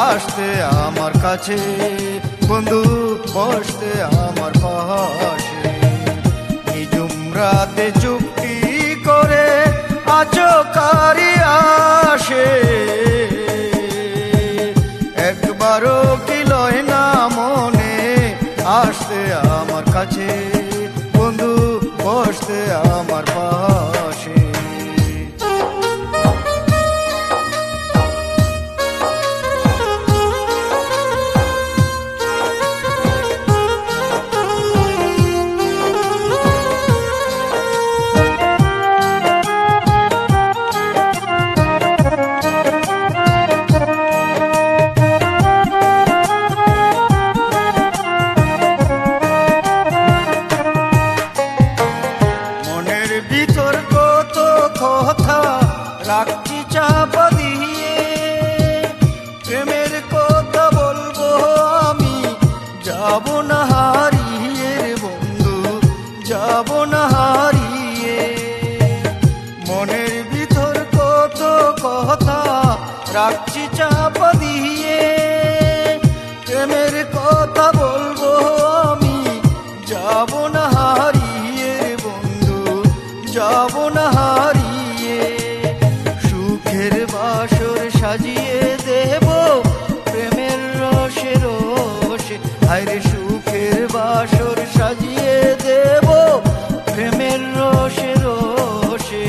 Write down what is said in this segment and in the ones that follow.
আসতে আমার কাছে, বন্ধু বসতে আমার পাশে। নিজুম রাতে চুক্তি করে আছো কারি আসে, একবারও কি লয় না মনে আসতে আমার কাছে, বন্ধু বসতে আমার পাশে। ভিতর কত কথা রাখছি চাপা দিয়ে, প্রেমের কথা বলবো আমি, যাব না হারিয়ে রে বন্ধু, যাব না হারিয়ে। মনের ভিতর কত কথা রাখছি চাপা দিয়ে, প্রেমের কথা বলবো আমি, যাব না হারিয়ে রে বন্ধু, যাব না হারিয়ে। সুখের বাসর সাজিয়ে দেব প্রেমের রসে রসে, হায়রে সুখের বাসর সাজিয়ে দেব প্রেমের রসে রসে।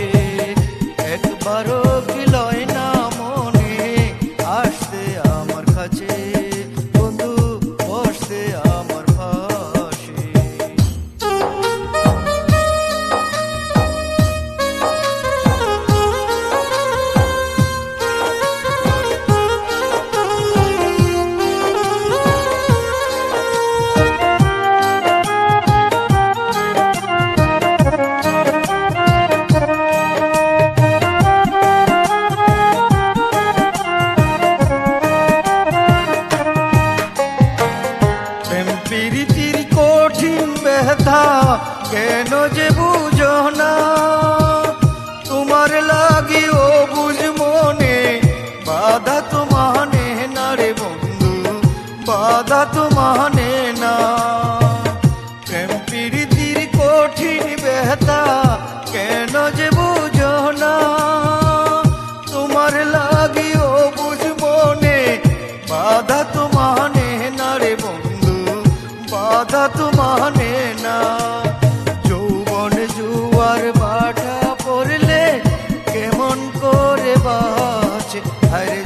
একবারও কি লয় না মনে আসতে আমার কাছে, বন্ধু বসতে আমার পাশে। প্রীতির কঠিন ব্যথা কেন যে বুঝো না, তোমার লাগিও বুঝ মনে বাধা তো মানে না রে বন্ধু, বাধা তো মানে না। প্রেম প্রীতির কঠিন ব্যথা কেন যে বুঝো না, তোমার লাগিও বুঝ মনে বাধা তো মানে না রে বন্ধু, বাধা তো মানে না। যৌবন জুয়ার বাটা পড়লে কেমন করে বাঁচে, আরে